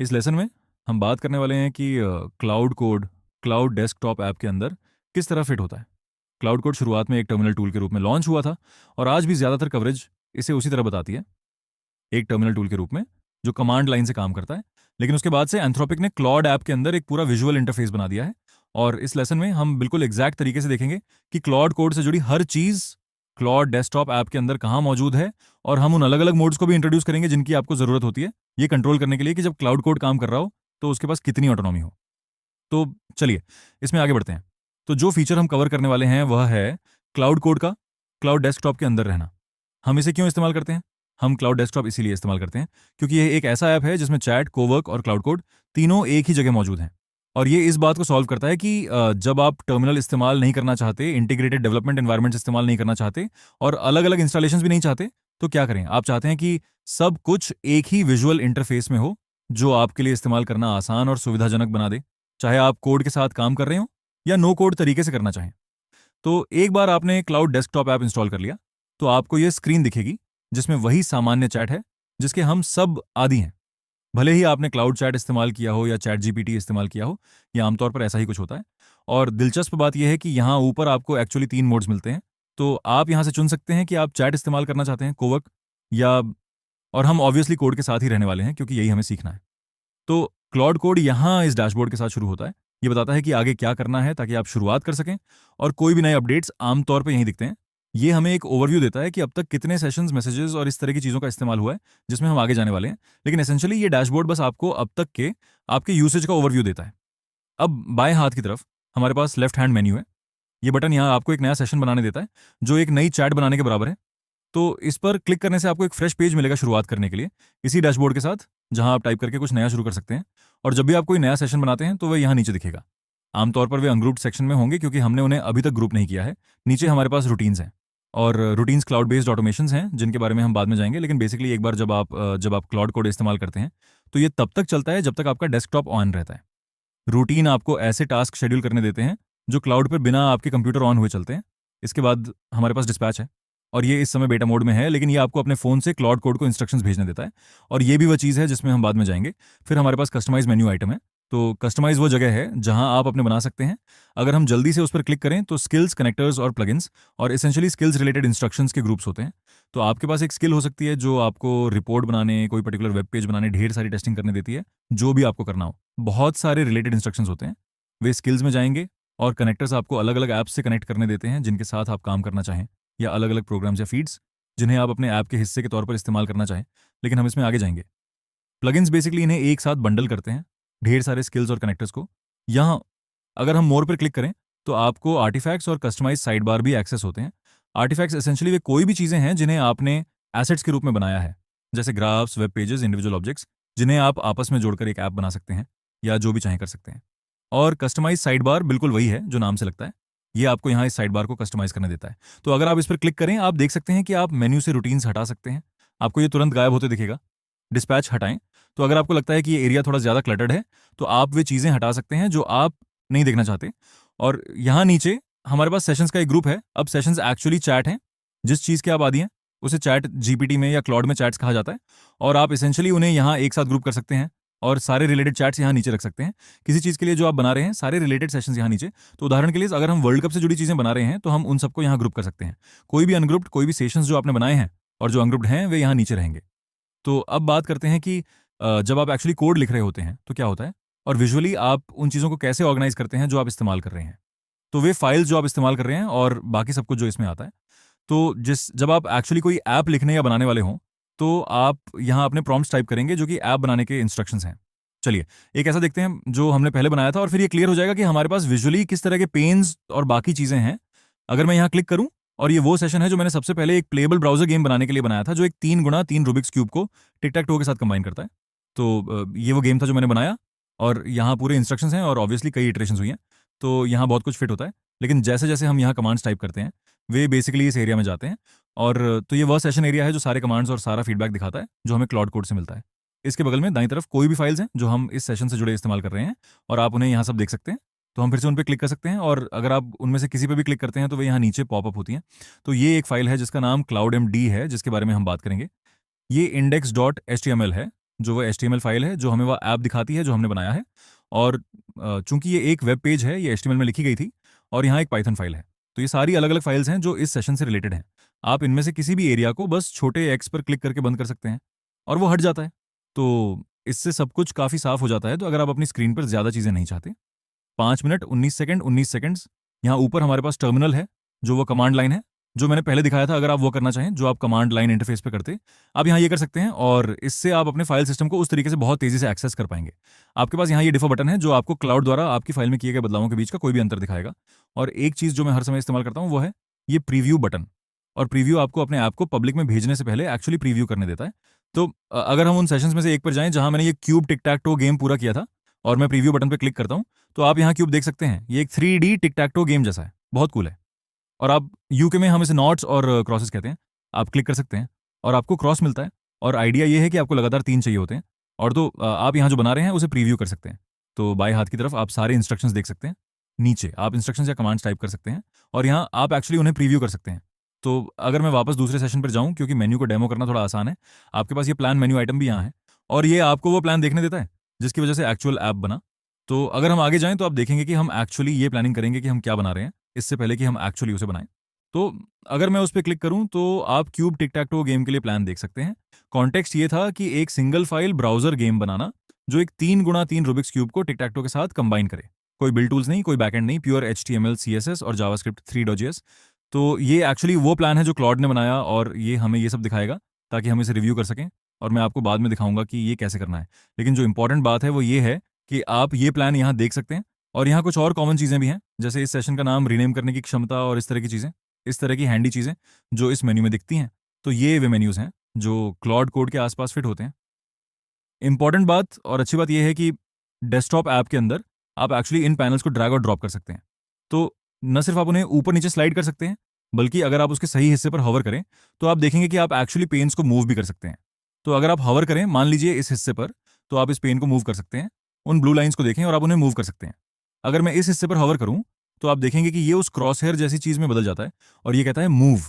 इस लेसन में हम बात करने वाले हैं कि cloud code cloud desktop app के अंदर किस तरह फिट होता है। क्लाउड कोड शुरुआत में एक टर्मिनल टूल के रूप में लॉन्च हुआ था और आज भी ज़्यादातर कवरेज इसे उसी तरह बताती है, एक टर्मिनल टूल के रूप में जो कमांड लाइन से काम करता है। लेकिन उसके बाद से एंथ्रोपिक ने क्लॉड ऐप के अंदर एक पूरा विजुअल इंटरफेस बना दिया है और इस लेसन में हम बिल्कुल एग्जैक्ट तरीके से देखेंगे कि क्लॉड कोड से जुड़ी हर चीज़ क्लॉड डेस्कटॉप ऐप के अंदर कहाँ मौजूद है। और हम उन अलग अलग मोड्स को भी इंट्रोड्यूस करेंगे जिनकी आपको ज़रूरत होती है ये कंट्रोल करने के लिए कि जब क्लाउड कोड काम कर रहा हो तो उसके पास कितनी ऑटोनॉमी हो। तो चलिए इसमें आगे बढ़ते हैं। तो जो फीचर हम कवर करने वाले हैं वह है क्लाउड कोड का क्लाउड डेस्कटॉप के अंदर रहना। हम इसे क्यों इस्तेमाल करते हैं? हम क्लाउड डेस्कटॉप इसीलिए इस्तेमाल करते हैं क्योंकि यह एक ऐसा ऐप है जिसमें चैट, कोवर्क और क्लाउड कोड तीनों एक ही जगह मौजूद हैं। और ये इस बात को सॉल्व करता है कि जब आप टर्मिनल इस्तेमाल नहीं करना चाहते, इंटीग्रेटेड डेवलपमेंट एनवायरनमेंट इस्तेमाल नहीं करना चाहते और अलग अलग इंस्टॉलेशन भी नहीं चाहते, तो क्या करें? आप चाहते हैं कि सब कुछ एक ही विजुअल इंटरफेस में हो जो आपके लिए इस्तेमाल करना आसान और सुविधाजनक बना दे, चाहे आप कोड के साथ काम कर रहे हो या नो कोड तरीके से करना चाहें। तो एक बार आपने क्लाउड डेस्कटॉप ऐप इंस्टॉल कर लिया तो आपको यह स्क्रीन दिखेगी जिसमें वही सामान्य चैट है जिसके हम सब आदी हैं। भले ही आपने क्लाउड चैट इस्तेमाल किया हो या चैट जीपीटी इस्तेमाल किया हो, यह आमतौर पर ऐसा ही कुछ होता है। और दिलचस्प बात यह है कि यहाँ ऊपर आपको एक्चुअली 3 मोड्स मिलते हैं। तो आप यहाँ से चुन सकते हैं कि आप चैट इस्तेमाल करना चाहते हैं, कोवर्क या, और हम ऑब्वियसली कोड के साथ ही रहने वाले हैं क्योंकि यही हमें सीखना है। तो क्लाउड कोड यहाँ इस डैशबोर्ड के साथ शुरू होता है। ये बताता है कि आगे क्या करना है ताकि आप शुरुआत कर सकें और कोई भी नए अपडेट्स आमतौर पे यहीं दिखते हैं। ये हमें एक ओवरव्यू देता है कि अब तक कितने सेशंस, मैसेजेस और इस तरह की चीज़ों का इस्तेमाल हुआ है जिसमें हम आगे जाने वाले हैं। लेकिन एसेंशियली ये डैशबोर्ड बस आपको अब तक के आपके यूसेज का ओवरव्यू देता है। अब बाएं हाथ की तरफ हमारे पास लेफ्ट हैंड मेन्यू है। ये बटन यहाँ आपको एक नया सेशन बनाने देता है जो एक नई चैट बनाने के बराबर है। तो इस पर क्लिक करने से आपको एक फ्रेश पेज मिलेगा शुरुआत करने के लिए इसी डैशबोर्ड के साथ, जहां आप टाइप करके कुछ नया शुरू कर सकते हैं। और जब भी आप कोई नया सेशन बनाते हैं तो वह यहाँ नीचे दिखेगा। आमतौर पर वे अनग्रुप्ड सेक्शन में होंगे क्योंकि हमने उन्हें अभी तक ग्रुप नहीं किया है। नीचे हमारे पास रूटीन्स हैं और रूटीन्स क्लाउड बेस्ड ऑटोमेशंस हैं जिनके बारे में हम बाद में जाएंगे। लेकिन बेसिकली एक बार जब आप क्लाउड कोड इस्तेमाल करते हैं तो ये तब तक चलता है जब तक आपका डेस्कटॉप ऑन रहता है। रूटीन आपको ऐसे टास्क शेड्यूल करने देते हैं जो क्लाउड पर बिना आपके कंप्यूटर ऑन हुए चलते हैं। इसके बाद हमारे पास डिस्पैच है और ये इस समय बेटा मोड में है, लेकिन ये आपको अपने फ़ोन से क्लाउड कोड को इंस्ट्रक्शंस भेजने देता है और ये भी वो चीज़ है जिसमें हम बाद में जाएंगे। फिर हमारे पास कस्टमाइज मेन्यू आइटम है। तो कस्टमाइज वो जगह है जहां आप अपने बना सकते हैं। अगर हम जल्दी से उस पर क्लिक करें तो स्किल्स, कनेक्टर्स और प्लगइन्स और एसेंशियली स्किल्स रिलेटेड इंस्ट्रक्शंस के ग्रुप्स होते हैं। तो आपके पास एक स्किल हो सकती है जो आपको रिपोर्ट बनाने, कोई पर्टिकुलर वेब पेज बनाने, ढेर सारी टेस्टिंग करने देती है। जो भी आपको करना हो, बहुत सारे रिलेटेड इंस्ट्रक्शंस होते हैं। वे स्किल्स में जाएंगे और कनेक्टर्स आपको अलग अलग ऐप्स से कनेक्ट करने देते हैं जिनके साथ आप काम करना चाहें, या अलग अलग प्रोग्राम्स या फीड्स जिन्हें आप अपने ऐप के हिस्से के तौर पर इस्तेमाल करना चाहें। लेकिन हम इसमें आगे जाएंगे। प्लगइन्स बेसिकली इन्हें एक साथ बंडल करते हैं, ढेर सारे स्किल्स और कनेक्टर्स को। यहाँ अगर हम मोर पर क्लिक करें तो आपको आर्टिफैक्ट्स और कस्टमाइज साइड बार भी एक्सेस होते हैं। आर्टिफैक्ट्स एसेंशियली वे कोई भी चीज़ें हैं जिन्हें आपने एसेट्स के रूप में बनाया है, जैसे graphs, web pages, individual objects, जिन्हें आप आपस में जोड़कर एक ऐप बना सकते हैं या जो भी चाहें कर सकते हैं। और कस्टमाइज साइड बार बिल्कुल वही है जो नाम से लगता है। ये आपको यहाँ इस साइड बार को कस्टमाइज करने देता है। तो अगर आप इस पर क्लिक करें आप देख सकते हैं कि आप मेन्यू से रूटीन्स हटा सकते हैं। आपको ये तुरंत गायब होते दिखेगा। डिस्पैच हटाएं तो अगर आपको लगता है कि ये एरिया थोड़ा ज़्यादा क्लटर्ड है तो आप वे चीज़ें हटा सकते हैं जो आप नहीं देखना चाहते। और यहाँ नीचे हमारे पास सेशंस का एक ग्रुप है। अब सेशंस एक्चुअली चैट हैं। जिस चीज़ के आप आदी हैं उसे चैट जीपीटी में या क्लाउड में चैट्स कहा जाता है और आप एसेंशियली उन्हें यहाँ एक साथ ग्रुप कर सकते हैं और सारे रिलेटेड चैट्स यहाँ नीचे रख सकते हैं। किसी चीज़ के लिए जो आप बना रहे हैं सारे रिलेटेड सेशंस यहाँ नीचे। तो उदाहरण के लिए अगर हम वर्ल्ड कप से जुड़ी चीज़ें बना रहे हैं तो हम उन सबको यहाँ ग्रुप कर सकते हैं। कोई भी अनग्रुप्ड, कोई भी सेशंस जो आपने बनाए हैं और जो अनग्रुप्ड हैं वे यहाँ नीचे रहेंगे। तो अब बात करते हैं कि जब आप एक्चुअली कोड लिख रहे होते हैं तो क्या होता है और विजुअली आप उन चीज़ों को कैसे ऑर्गेनाइज करते हैं जो आप इस्तेमाल कर रहे हैं। तो वे फाइल्स जो आप इस्तेमाल कर रहे हैं और बाकी सब कुछ जो इसमें आता है। तो जब आप एक्चुअली कोई ऐप लिखने या बनाने वाले हों तो आप यहाँ अपने प्रॉम्प्ट्स टाइप करेंगे जो कि ऐप बनाने के इंस्ट्रक्शंस हैं। चलिए एक ऐसा देखते हैं जो हमने पहले बनाया था और फिर ये क्लियर हो जाएगा कि हमारे पास विजुअली किस तरह के पेन्स और बाकी चीज़ें हैं। अगर मैं यहाँ क्लिक करूँ, और ये वो सेशन है जो मैंने सबसे पहले एक प्लेबल ब्राउजर गेम बनाने के लिए बनाया था जो एक 3x3 रूबिक्स क्यूब को टिक टैक टो के साथ कंबाइन करता है। तो ये वो गेम था जो मैंने बनाया और यहाँ पूरे इंस्ट्रक्शंस हैं और ऑब्वियसली कई इटरेशंस हुई हैं। तो यहाँ बहुत कुछ फिट होता है। लेकिन जैसे जैसे हम यहाँ कमांड्स टाइप करते हैं वे बेसिकली इस एरिया में जाते हैं। और तो ये वह सेशन एरिया है जो सारे कमांड्स और सारा फीडबैक दिखाता है जो हमें क्लाउड कोड से मिलता है। इसके बगल में दाईं तरफ कोई भी फाइल्स हैं जो हम इस सेशन से जुड़े इस्तेमाल कर रहे हैं और आप उन्हें यहाँ सब देख सकते हैं। तो हम फिर से उन पर क्लिक कर सकते हैं और अगर आप उनमें से किसी पर भी क्लिक करते हैं तो वे यहाँ नीचे पॉपअप होती हैं। तो ये एक फाइल है जिसका नाम क्लाउड MD है जिसके बारे में हम बात करेंगे। ये index.html है जो वो HTML फाइल है जो हमें वो ऐप दिखाती है जो हमने बनाया है। और चूंकि ये एक वेब पेज है, ये HTML में लिखी गई थी, और यहाँ एक पाइथन फाइल है। तो ये सारी अलग अलग फाइल्स हैं जो इस सेशन से रिलेटेड हैं। आप इनमें से किसी भी एरिया को बस छोटे एक्स पर क्लिक करके बंद कर सकते हैं और वो हट जाता है। तो इससे सब कुछ काफ़ी साफ हो जाता है। तो अगर आप अपनी स्क्रीन पर ज़्यादा चीज़ें नहीं चाहते, 5 मिनट 19 सेकंड 19 सेकंड्स, यहाँ ऊपर हमारे पास टर्मिनल है जो वो कमांड लाइन है जो मैंने पहले दिखाया था। अगर आप वो करना चाहें जो आप कमांड लाइन इंटरफेस पे करते, आप यहाँ ये कर सकते हैं, और इससे आप अपने फाइल सिस्टम को उस तरीके से बहुत तेजी से एक्सेस कर पाएंगे। आपके पास यहाँ ये डिफो बटन है जो आपको क्लाउड द्वारा आपकी फाइल में किए गए बदलावों के बीच का कोई भी अंतर दिखाएगा। और एक चीज़ जो मैं हर समय इस्तेमाल करता हूँ वो है ये प्रीव्यू बटन। और प्रीव्यू आपको अपने ऐप को पब्लिक में भेजने से पहले एक्चुअली प्रीव्यू करने देता है। तो अगर हम उन सेशंस में से एक पर जाएं जहां मैंने ये cube tick tech to game पूरा किया था, और मैं प्रीव्यू बटन पे क्लिक करता हूं, तो आप यहाँ क्यूब देख सकते हैं। ये एक 3D tick tech to game जैसा है, बहुत कूल है। और आप यूके में हम इसे नॉट्स और क्रॉसेस कहते हैं। आप क्लिक कर सकते हैं और आपको क्रॉस मिलता है। और आइडिया ये है कि आपको लगातार 3 चाहिए होते हैं। और तो आप यहाँ जो बना रहे हैं उसे प्रीव्यू कर सकते हैं। तो बाएं हाथ की तरफ आप सारे इंस्ट्रक्शंस देख सकते हैं। नीचे आप इंस्ट्रक्शंस या कमांड्स टाइप कर सकते हैं, और यहाँ आप एक्चुअली उन्हें प्रीव्यू कर सकते हैं। तो अगर मैं वापस दूसरे सेशन पर जाऊँ, क्योंकि मेन्यू को डेमो करना थोड़ा आसान है, आपके पास ये प्लान मेन्यू आइटम भी यहाँ है, और ये आपको वो प्लान देखने देता है जिसकी वजह से एक्चुअल ऐप बना। तो अगर हम आगे जाएं तो आप देखेंगे कि हम एक्चुअली ये प्लानिंग करेंगे कि हम क्या बना रहे हैं, इससे पहले कि हम एक्चुअली उसे बनाएं। तो अगर मैं उस पर क्लिक करूं तो आप cube tick tech to game के लिए प्लान देख सकते हैं। कॉन्टेक्स्ट ये था कि एक सिंगल फाइल ब्राउजर गेम बनाना जो एक 3x3 रूबिक्स क्यूब को टिक टैक टो के साथ कंबाइन करे। कोई बिल्ड टूल्स नहीं, कोई बैकएंड नहीं, प्योर HTML CSS और जावास्क्रिप्ट 3.js। तो ये एक्चुअली वो प्लान है जो क्लॉड ने बनाया, और ये हमें ये सब दिखाएगा ताकि हम इसे रिव्यू कर सकें। और मैं आपको बाद में दिखाऊंगा कि ये कैसे करना है। लेकिन जो इंपॉर्टेंट बात है वो ये है कि आप ये प्लान यहाँ देख सकते हैं, और यहाँ कुछ और कॉमन चीज़ें भी हैं, जैसे इस सेशन का नाम रीनेम करने की क्षमता और इस तरह की चीज़ें, इस तरह की हैंडी चीज़ें जो इस मेन्यू में दिखती हैं। तो ये वे मेन्यूज़ हैं जो क्लॉड कोड के आसपास फिट होते हैं। इंपॉर्टेंट बात और अच्छी बात यह है कि डेस्कटॉप ऐप के अंदर आप एक्चुअली इन पैनल्स को ड्रैग और ड्रॉप कर सकते हैं। तो न सिर्फ आप उन्हें ऊपर नीचे स्लाइड कर सकते हैं, बल्कि अगर आप उसके सही हिस्से पर हवर करें तो आप देखेंगे कि आप एक्चुअली पेन्स को मूव भी कर सकते हैं। तो अगर आप हवर करें, मान लीजिए इस हिस्से पर, तो आप इस पेन को मूव कर सकते हैं। उन ब्लू लाइंस को देखें और आप उन्हें मूव कर सकते हैं। अगर मैं इस हिस्से पर हवर करूं तो आप देखेंगे कि ये उस क्रॉस हेयर जैसी चीज़ में बदल जाता है, और ये कहता है मूव।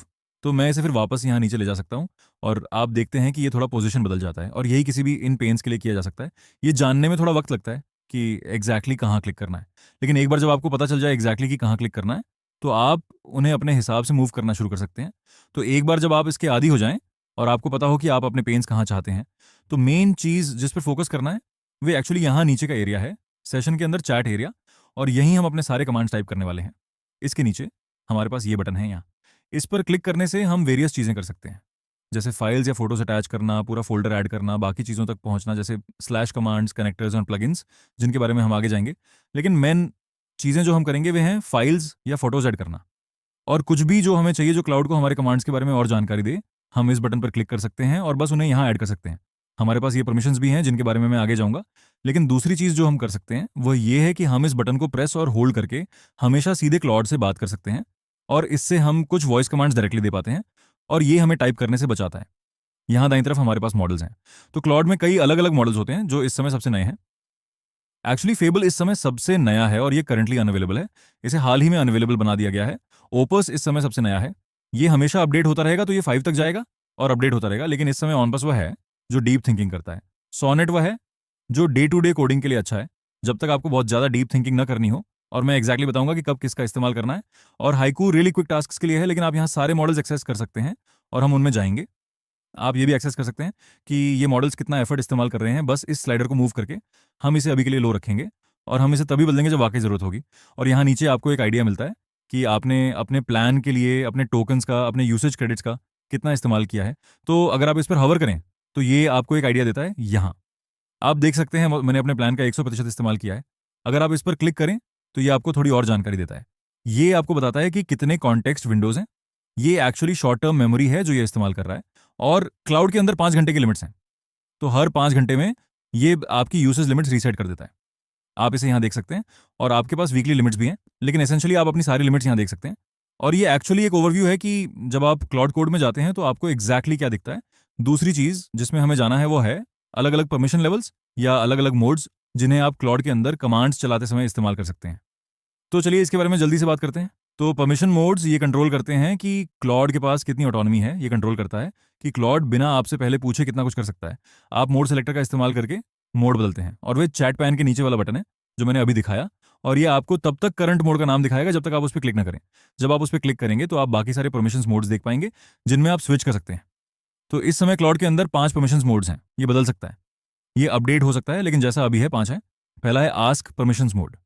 तो मैं इसे फिर वापस यहाँ नीचे ले जा सकता हूँ, और आप देखते हैं कि ये थोड़ा पोजीशन बदल जाता है। और यही किसी भी इन पेन्स के लिए किया जा सकता है। ये जानने में थोड़ा वक्त लगता है कि एग्जैक्टली कहाँ क्लिक करना है, लेकिन एक बार जब आपको पता चल जाए एग्जैक्टली कि कहाँ क्लिक करना है, तो आप उन्हें अपने हिसाब से मूव करना शुरू कर सकते हैं। तो एक बार जब आप इसके आदी हो जाएं और आपको पता हो कि आप अपने पेन्स कहाँ चाहते हैं, तो मेन चीज़ जिस पर फोकस करना है वे एक्चुअली यहाँ नीचे का एरिया है, सेशन के अंदर चैट एरिया, और यहीं हम अपने सारे कमांड्स टाइप करने वाले हैं। इसके नीचे हमारे पास ये बटन है यहाँ। इस पर क्लिक करने से हम वेरियस चीज़ें कर सकते हैं, जैसे फाइल्स या फोटोज अटैच करना, पूरा फोल्डर ऐड करना, बाकी चीज़ों तक पहुंचना, जैसे स्लैश कमांड्स, कनेक्टर्स और प्लगइन्स, जिनके बारे में हम आगे जाएंगे। लेकिन मेन चीज़ें जो हम करेंगे वे हैं फाइल्स या फोटोज ऐड करना। और कुछ भी जो हमें चाहिए जो क्लाउड को हमारे कमांड्स के बारे में और जानकारी दे, हम इस बटन पर क्लिक कर सकते हैं और बस उन्हें यहाँ ऐड कर सकते हैं। हमारे पास ये परमिशंस भी हैं जिनके बारे में मैं आगे जाऊंगा। लेकिन दूसरी चीज़ जो हम कर सकते हैं वह ये है कि हम इस बटन को प्रेस और होल्ड करके हमेशा सीधे क्लाउड से बात कर सकते हैं, और इससे हम कुछ वॉइस कमांड्स डायरेक्टली दे पाते हैं, और ये हमें टाइप करने से बचाता है। यहाँ दाईं तरफ हमारे पास मॉडल्स हैं। तो क्लाउड में कई अलग अलग मॉडल्स होते हैं जो इस समय सबसे नए हैं। एक्चुअली फेबल इस समय सबसे नया है और ये करंटली अनअवेलेबल है। इसे हाल ही में अनअवेलेबल बना दिया गया है। ओपस इस समय सबसे नया है। ये हमेशा अपडेट होता रहेगा, तो ये 5 तक जाएगा और अपडेट होता रहेगा। लेकिन इस समय ऑनपस वह है जो डीप थिंकिंग करता है। सोनेट वह है जो डे टू डे कोडिंग के लिए अच्छा है, जब तक आपको बहुत ज़्यादा डीप थिंकिंग ना करनी हो। और मैं एक्जैक्टली बताऊंगा कि कब किसका इस्तेमाल करना है। और हाइकू रियली क्विक टास्क के लिए है, लेकिन आप यहाँ सारे मॉडल्स एक्सेस कर सकते हैं और हम उनमें जाएंगे। आप ये भी एक्सेस कर सकते हैं कि ये मॉडल्स कितना एफर्ट इस्तेमाल कर रहे हैं बस इस स्लाइडर को मूव करके। हम इसे अभी के लिए लो रखेंगे और हम इसे तभी बदलेंगे जब वाकई ज़रूरत होगी। और यहाँ नीचे आपको एक आइडिया मिलता है कि आपने अपने प्लान के लिए अपने टोकन्स का, अपने यूसेज क्रेडिट्स का कितना इस्तेमाल किया है। तो अगर आप इस पर हवर करें तो ये आपको एक आइडिया देता है। यहाँ आप देख सकते हैं मैंने अपने प्लान का 100% इस्तेमाल किया है। अगर आप इस पर क्लिक करें तो ये आपको थोड़ी और जानकारी देता है। ये आपको बताता है कि कितने कॉन्टेक्स्ट विंडोज़ हैं। ये एक्चुअली शॉर्ट टर्म मेमोरी है जो ये इस्तेमाल कर रहा है। और क्लाउड के अंदर 5 घंटे की लिमिट्स हैं, तो हर 5 घंटे में ये आपकी यूसेज लिमिट्स रीसेट कर देता है। आप इसे यहाँ देख सकते हैं, और आपके पास वीकली लिमिट्स भी हैं, लेकिन एसेंशियली आप अपनी सारी लिमिट्स यहाँ देख सकते हैं। और ये एक्चुअली एक ओवरव्यू है कि जब आप क्लाउड कोड में जाते हैं तो आपको एग्जैक्टली क्या दिखता है। दूसरी चीज़ जिसमें हमें जाना है वो है अलग अलग परमिशन लेवल्स या अलग अलग मोड्स जिन्हें आप क्लाउड के अंदर कमांड्स चलाते समय इस्तेमाल कर सकते हैं। तो चलिए इसके बारे में जल्दी से बात करते हैं। तो परमिशन मोड्स ये कंट्रोल करते हैं कि क्लॉड के पास कितनी ऑटोनॉमी है। ये कंट्रोल करता है कि क्लॉड बिना आपसे पहले पूछे कितना कुछ कर सकता है। आप मोड सेलेक्टर का इस्तेमाल करके मोड बदलते हैं, और वे चैट पैन के नीचे वाला बटन है जो मैंने अभी दिखाया, और ये आपको तब तक करंट मोड का नाम दिखाएगा जब तक आप उस पर क्लिक ना करें। जब आप उस पर क्लिक करेंगे तो आप बाकी सारे परमिशन मोड्स देख पाएंगे जिनमें आप स्विच कर सकते हैं। तो इस समय क्लॉड के अंदर 5 परमिशन मोड्स हैं। ये बदल सकता है, ये अपडेट हो सकता है, लेकिन जैसा अभी है 5 है। पहला है आस्क परमिशंस मोड,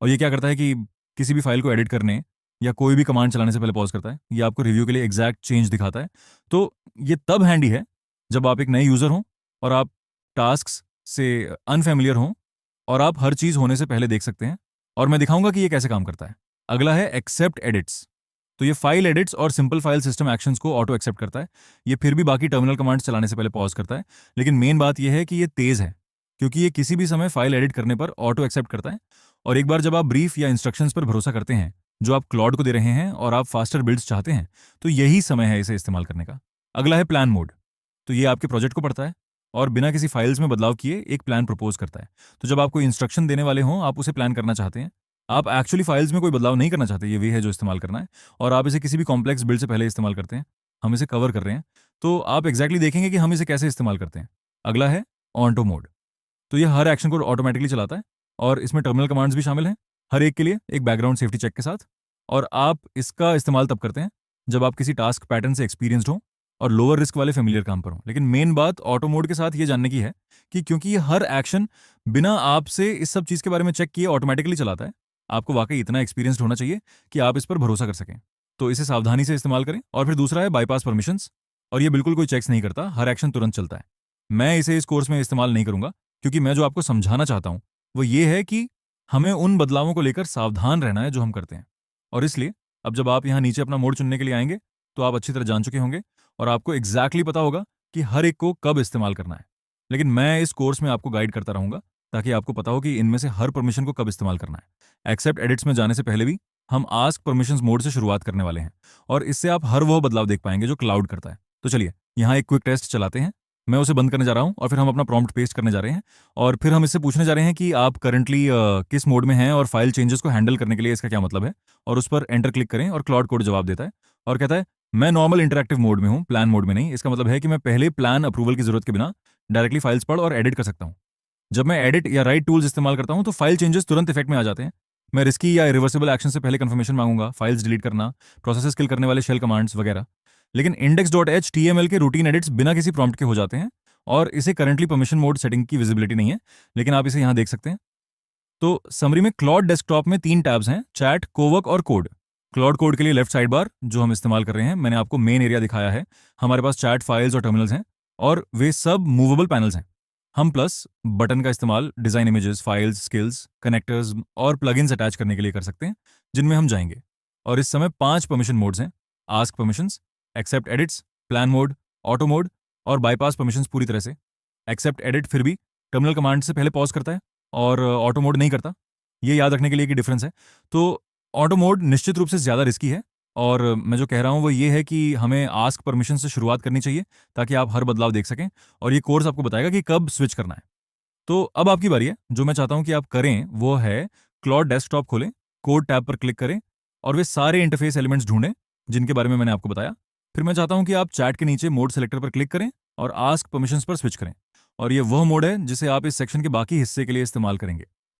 और ये क्या करता है कि किसी भी फाइल को एडिट करने या कोई भी कमांड चलाने से पहले पॉज करता है। ये आपको रिव्यू के लिए एग्जैक्ट चेंज दिखाता है। तो ये तब हैंडी है जब आप एक नए यूजर हों और आप टास्क्स से अनफेमिलियर हों, और आप हर चीज होने से पहले देख सकते हैं। और मैं दिखाऊंगा कि ये कैसे काम करता है। अगला है एक्सेप्ट एडिट्स। तो ये फाइल एडिट्स और सिंपल फाइल सिस्टम एक्शंस को ऑटो एक्सेप्ट करता है। ये फिर भी बाकी टर्मिनल कमांड्स चलाने से पहले पॉज करता है, लेकिन मेन बात यह है कि ये तेज है, क्योंकि ये किसी भी समय फाइल एडिट करने पर ऑटो एक्सेप्ट करता है। और एक बार जब आप ब्रीफ या इंस्ट्रक्शंस पर भरोसा करते हैं जो आप क्लॉड को दे रहे हैं, और आप फास्टर बिल्ड्स चाहते हैं, तो यही समय है इसे इस्तेमाल करने का। अगला है प्लान मोड। तो ये आपके प्रोजेक्ट को पढ़ता है और बिना किसी फाइल्स में बदलाव किए एक प्लान प्रपोज करता है। तो जब आप कोई इंस्ट्रक्शन देने वाले हों, आप उसे प्लान करना चाहते हैं, आप एक्चुअली फाइल्स में कोई बदलाव नहीं करना चाहते, ये वे है जो इस्तेमाल करना है, और आप इसे किसी भी कॉम्प्लेक्स बिल्ड से पहले इस्तेमाल करते हैं। हम इसे कवर कर रहे हैं, तो आप एग्जैक्टली देखेंगे कि हम इसे कैसे इस्तेमाल करते हैं। अगला है ऑन्टो मोड। तो ये हर एक्शन को ऑटोमेटिकली चलाता है, और इसमें टर्मिनल कमांड्स भी शामिल हैं, हर एक के लिए एक बैकग्राउंड सेफ्टी चेक के साथ। और आप इसका इस्तेमाल तब करते हैं जब आप किसी टास्क पैटर्न से एक्सपीरियंस्ड हों और लोअर रिस्क वाले फेमिलियर काम पर हों। लेकिन मेन बात ऑटो मोड के साथ ये जानने की है कि क्योंकि ये हर एक्शन बिना आपसे इस सब चीज़ के बारे में चेक किए ऑटोमेटिकली चलाता है, आपको वाकई इतना एक्सपीरियंस्ड होना चाहिए कि आप इस पर भरोसा कर सकें। तो इसे सावधानी से इस्तेमाल करें। और फिर दूसरा है बाईपास परमिशंस, और ये बिल्कुल कोई चेक्स नहीं करता, हर एक्शन तुरंत चलता है। मैं इसे इस कोर्स में इस्तेमाल नहीं करूंगा, क्योंकि मैं जो आपको समझाना चाहता हूं वो ये है कि हमें उन बदलावों को लेकर सावधान रहना है जो हम करते हैं। और इसलिए अब जब आप यहाँ नीचे अपना मोड चुनने के लिए आएंगे, तो आप अच्छी तरह जान चुके होंगे और आपको एग्जैक्टली पता होगा कि हर एक को कब इस्तेमाल करना है। लेकिन मैं इस कोर्स में आपको गाइड करता रहूंगा ताकि आपको पता हो कि इनमें से हर परमिशन को कब इस्तेमाल करना है। एक्सेप्ट एडिट्स में जाने से पहले भी हम आस्क परमिशंस मोड से शुरुआत करने वाले हैं, और इससे आप हर वो बदलाव देख पाएंगे जो क्लाउड करता है। तो चलिए यहाँ एक क्विक टेस्ट चलाते हैं। मैं उसे बंद करने जा रहा हूँ और फिर हम अपना प्रॉम्प्ट पेस्ट करने जा रहे हैं, और फिर हम इससे पूछने जा रहे हैं कि आप करंटली किस मोड में हैं और फाइल चेंजेस को हैंडल करने के लिए इसका क्या मतलब है। और उस पर एंटर क्लिक करें और क्लाउड कोड जवाब देता है और कहता है मैं नॉर्मल इंटरैक्टिव मोड में हूँ, प्लान मोड में नहीं। इसका मतलब है कि मैं पहले प्लान अप्रूवल की जरूरत के बिना डायरेक्टली फाइल्स पढ़ और एडिट कर सकता हूँ। जब मैं एडिट या राइट टूल्स इस्तेमाल करता हूँ तो फाइल चेंजेस तुरंत इफेक्ट में आ जाते हैं। मैं रिस्की या रिवर्सिबल एक्शन से पहले कंफर्मेशन मांगूंगा, फाइल्स डिलीट करना, प्रोसेसेस किल करने वाले शेल कमांड्स वगैरह। लेकिन index.html के रूटीन एडिट्स बिना किसी प्रॉम्प्ट के हो जाते हैं, और इसे करंटली परमिशन मोड सेटिंग की विजिबिलिटी नहीं है, लेकिन आप इसे यहां देख सकते हैं। तो समरी में क्लॉड डेस्कटॉप में 3 टैब्स हैं, चैट, कोवर्क और कोड। क्लॉड कोड के लिए लेफ्ट साइड बार जो हम इस्तेमाल कर रहे हैं, मैंने आपको मेन एरिया दिखाया है। हमारे पास चैट, फाइल्स और टर्मिनल्स हैं, और वे सब मूवेबल पैनल्स हैं। हम प्लस बटन का इस्तेमाल design, images, files, skills, connectors और प्लगइन्स अटैच करने के लिए कर सकते हैं, जिनमें हम जाएंगे। और इस समय 5 परमिशन मोड्स हैं: ask permissions, accept edits, plan mode, auto mode और बाईपास परमिशंस। पूरी तरह से एक्सेप्ट एडिट फिर भी टर्मिनल कमांड से पहले पॉज करता है, और ऑटो मोड नहीं करता। ये याद रखने के लिए कि डिफरेंस है। तो ऑटो मोड निश्चित रूप से ज़्यादा रिस्की है, और मैं जो कह रहा हूँ वो ये है कि हमें आस्क परमिशन से शुरुआत करनी चाहिए ताकि आप हर बदलाव देख सकें, और ये कोर्स आपको बताएगा कि कब स्विच करना है। तो अब आपकी बारी है। जो मैं चाहता हूँ कि आप करें वो है क्लॉड डेस्कटॉप खोलें, कोड टैब पर क्लिक करें और वे सारे इंटरफेस एलिमेंट्स ढूंढें जिनके बारे में मैंने आपको बताया। फिर मैं चाहता हूँ कि आप चैट के नीचे मोड सेलेक्टर पर क्लिक करें और आस्क परमिशंस पर स्विच करें, और ये वह मोड है जिसे आप इस सेक्शन के बाकी हिस्से के लिए इस्तेमाल करेंगे।